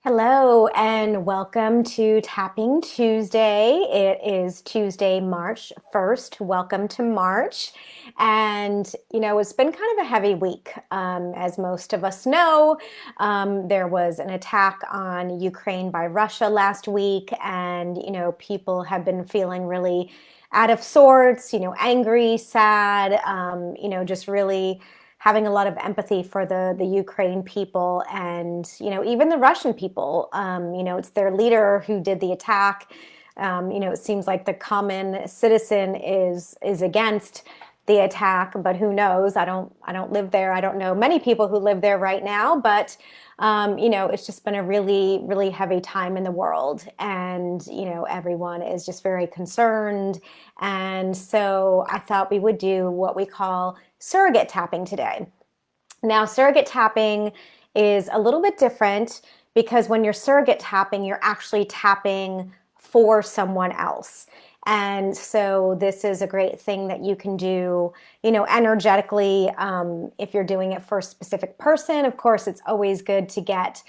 Hello and welcome to Tapping Tuesday. It is Tuesday, March 1st. Welcome to March. And, it's been kind of a heavy week. As most of us know, there was an attack on Ukraine by Russia last week. And, people have been feeling really out of sorts, angry, sad, just really having a lot of empathy for the Ukraine people and, even the Russian people. It's their leader who did the attack. It seems like the common citizen is against the attack, but who knows? I don't live there. I don't know many people who live there right now, but it's just been a really, really heavy time in the world, and everyone is just very concerned. And so I thought we would do what we call surrogate tapping today. Now, surrogate tapping is a little bit different because when you're surrogate tapping, you're actually tapping for someone else. And so this is a great thing that you can do, energetically, if you're doing it for a specific person. Of course, it's always good to get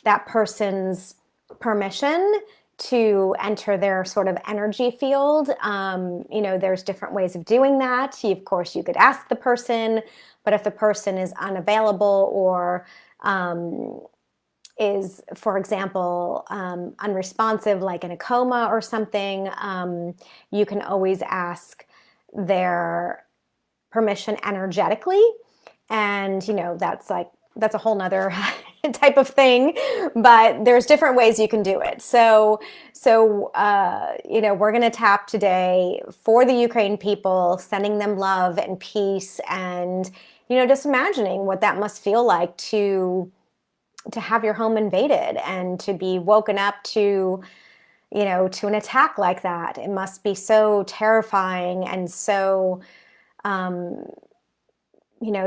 that person's permission to enter their sort of energy field. There's different ways of doing that. Of course, you could ask the person, but if the person is unavailable or is, for example, unresponsive, like in a coma or something, you can always ask their permission energetically. And, that's a whole nother type of thing, but there's different ways you can do it. So we're going to tap today for the Ukraine people, sending them love and peace, and, just imagining what that must feel like to have your home invaded and to be woken up to an attack like that. It must be so terrifying and so,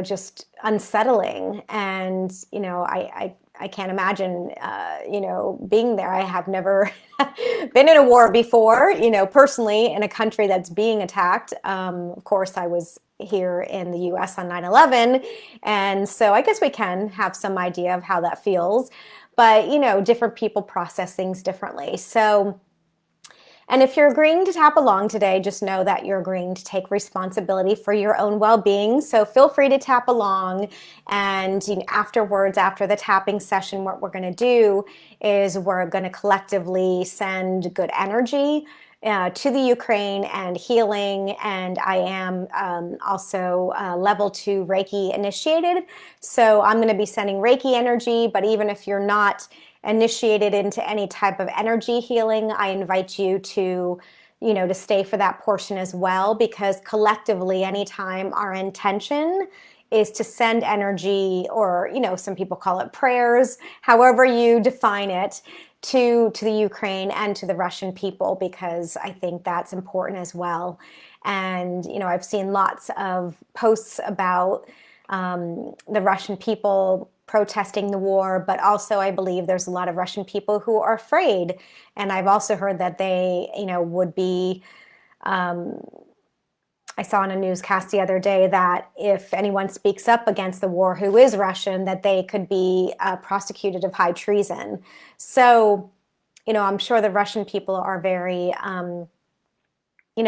just unsettling. And, I can't imagine, being there. I have never been in a war before, personally in a country that's being attacked. Of course, I was here in the US on 9/11. And so I guess we can have some idea of how that feels. But, different people process things differently. And if you're agreeing to tap along today, just know that you're agreeing to take responsibility for your own well-being. So feel free to tap along. And afterwards, after the tapping session, what we're going to do is we're going to collectively send good energy to the Ukraine and healing. And I am also level 2 Reiki initiated. So I'm going to be sending Reiki energy, but even if you're not initiated into any type of energy healing, I invite you to, to stay for that portion as well, because collectively, anytime our intention is to send energy, or, some people call it prayers, however you define it, to the Ukraine and to the Russian people, because I think that's important as well. And, I've seen lots of posts about the Russian people protesting the war, but also I believe there's a lot of Russian people who are afraid. And I've also heard that they, would be, I saw on a newscast the other day that if anyone speaks up against the war who is Russian, that they could be prosecuted of high treason. So, I'm sure the Russian people are very,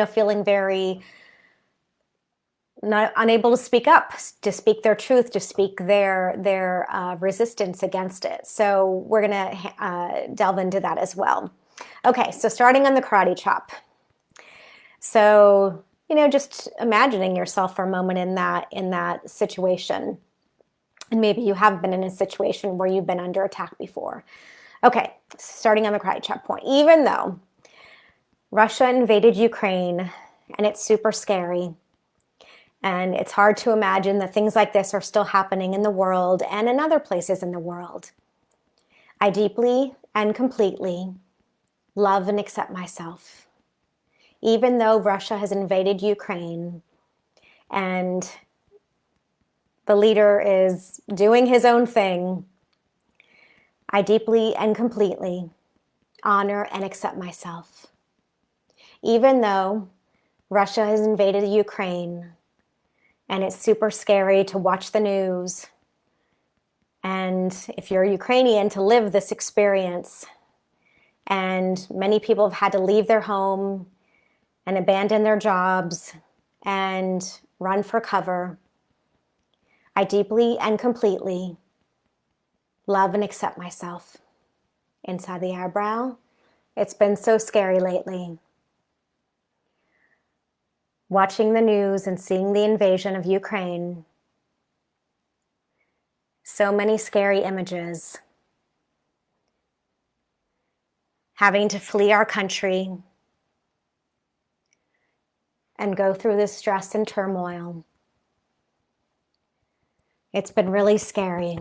feeling very not unable to speak up, to speak their truth, to speak their resistance against it. So we're going to delve into that as well. Okay, so starting on the karate chop. So, just imagining yourself for a moment in that situation. And maybe you have been in a situation where you've been under attack before. Okay, starting on the karate chop point. Even though Russia invaded Ukraine and it's super scary, and it's hard to imagine that things like this are still happening in the world and in other places in the world, I deeply and completely love and accept myself. Even though Russia has invaded Ukraine and the leader is doing his own thing, I deeply and completely honor and accept myself. Even though Russia has invaded Ukraine and it's super scary to watch the news And if you're Ukrainian, to live this experience. And many people have had to leave their home and abandon their jobs and run for cover. I deeply and completely love and accept myself. Inside the eyebrow. It's been so scary lately. Watching the news and seeing the invasion of Ukraine. So many scary images. Having to flee our country and go through this stress and turmoil. It's been really scary.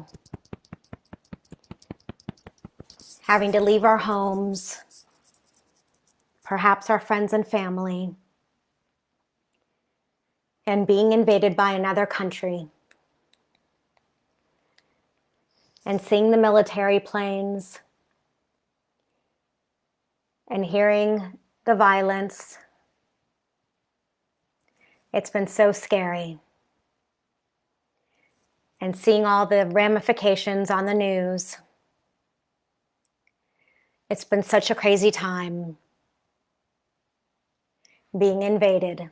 Having to leave our homes, perhaps our friends and family, and being invaded by another country. And seeing the military planes and hearing the violence. It's been so scary. And seeing all the ramifications on the news. It's been such a crazy time being invaded.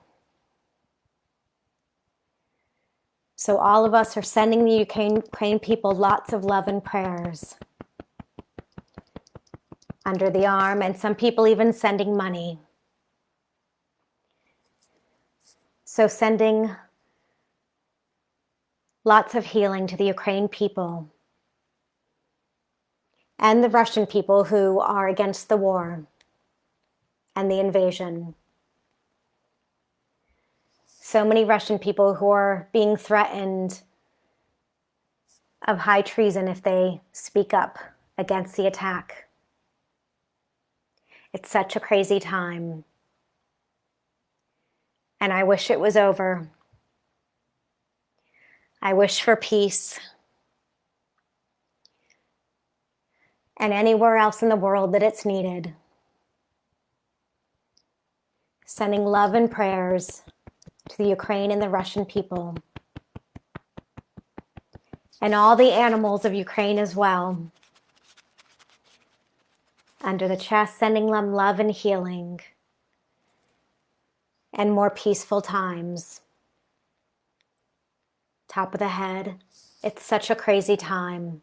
So all of us are sending the Ukraine people lots of love and prayers under the arm, and some people even sending money. So sending lots of healing to the Ukraine people and the Russian people who are against the war and the invasion. So many Russian people who are being threatened of high treason if they speak up against the attack. It's such a crazy time. And I wish it was over. I wish for peace. And anywhere else in the world that it's needed. Sending love and prayers to the Ukraine and the Russian people. And all the animals of Ukraine as well. Under the chest, sending them love and healing. And more peaceful times. Top of the head. It's such a crazy time.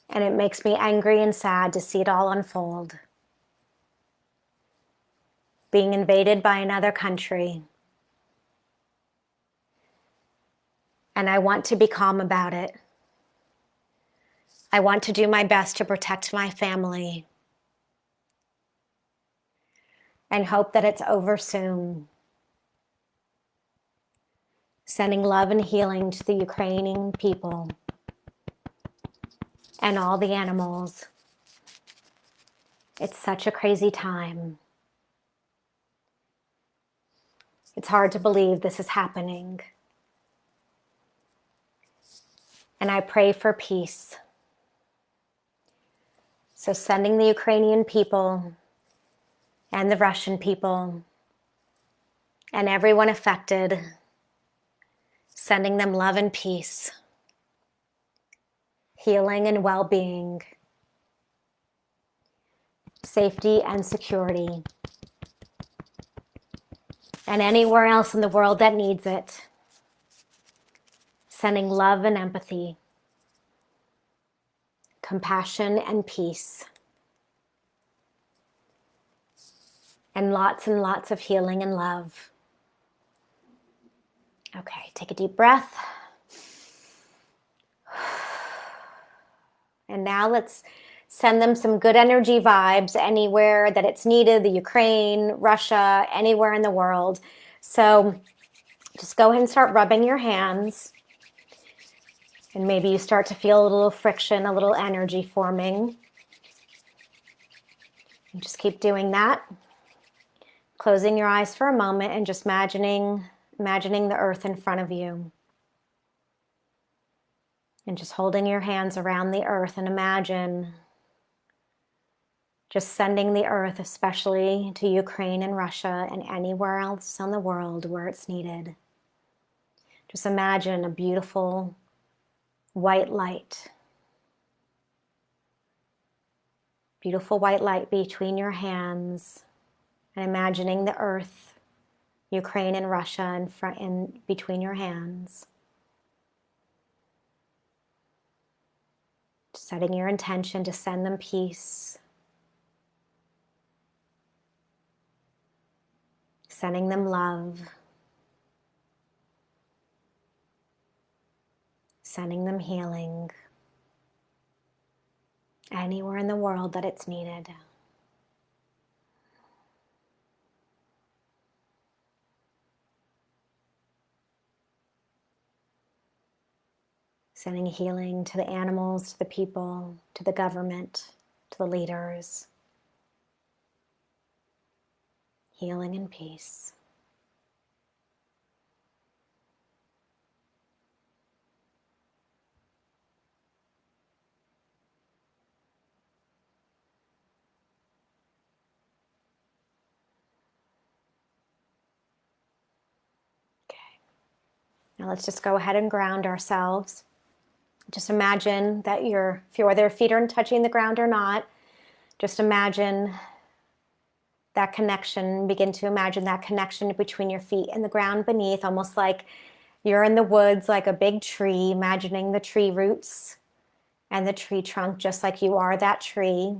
And it makes me angry and sad to see it all unfold. Being invaded by another country. And I want to be calm about it. I want to do my best to protect my family. And hope that it's over soon. Sending love and healing to the Ukrainian people. And all the animals. It's such a crazy time. It's hard to believe this is happening. And I pray for peace. So sending the Ukrainian people and the Russian people and everyone affected, sending them love and peace, healing and well-being, safety and security, and anywhere else in the world that needs it, sending love and empathy, compassion and peace, and lots of healing and love. Okay, take a deep breath. And now let's send them some good energy vibes anywhere that it's needed, the Ukraine, Russia, anywhere in the world. So just go ahead and start rubbing your hands. And maybe you start to feel a little friction, a little energy forming. And just keep doing that. Closing your eyes for a moment and just imagining the earth in front of you. And just holding your hands around the earth and imagine just sending the earth, especially to Ukraine and Russia and anywhere else in the world where it's needed. Just imagine a beautiful white light. Beautiful white light between your hands, and imagining the earth, Ukraine and Russia in between your hands. Setting your intention to send them peace. Sending them love. Sending them healing. Anywhere in the world that it's needed. Sending healing to the animals, to the people, to the government, to the leaders. Healing and peace. Okay. Now let's just go ahead and ground ourselves. Just imagine that whether your feet are touching the ground or not, just imagine that connection. Begin to imagine that connection between your feet and the ground beneath, almost like you're in the woods, like a big tree, imagining the tree roots and the tree trunk, just like you are that tree.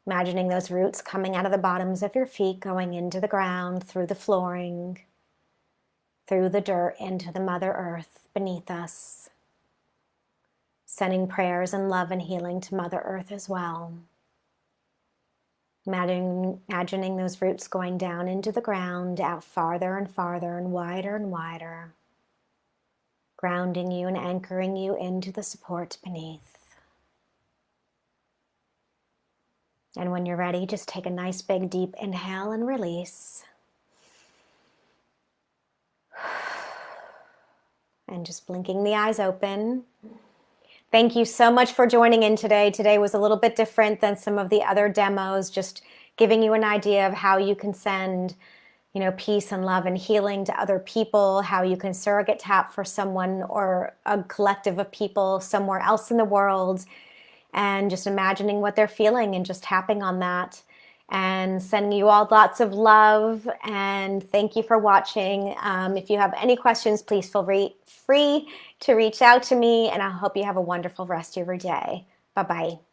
Imagining those roots coming out of the bottoms of your feet, going into the ground, through the flooring, through the dirt, into the Mother Earth beneath us. Sending prayers and love and healing to Mother Earth as well. Imagining those roots going down into the ground, out farther and farther and wider, grounding you and anchoring you into the support beneath. And when you're ready, just take a nice big deep inhale and release. And just blinking the eyes open. Thank you so much for joining in today. Today was a little bit different than some of the other demos, just giving you an idea of how you can send, peace and love and healing to other people, how you can surrogate tap for someone or a collective of people somewhere else in the world, and just imagining what they're feeling and just tapping on that. And sending you all lots of love, and thank you for watching. If you have any questions, please feel free to reach out to me, and I hope you have a wonderful rest of your day. Bye-bye.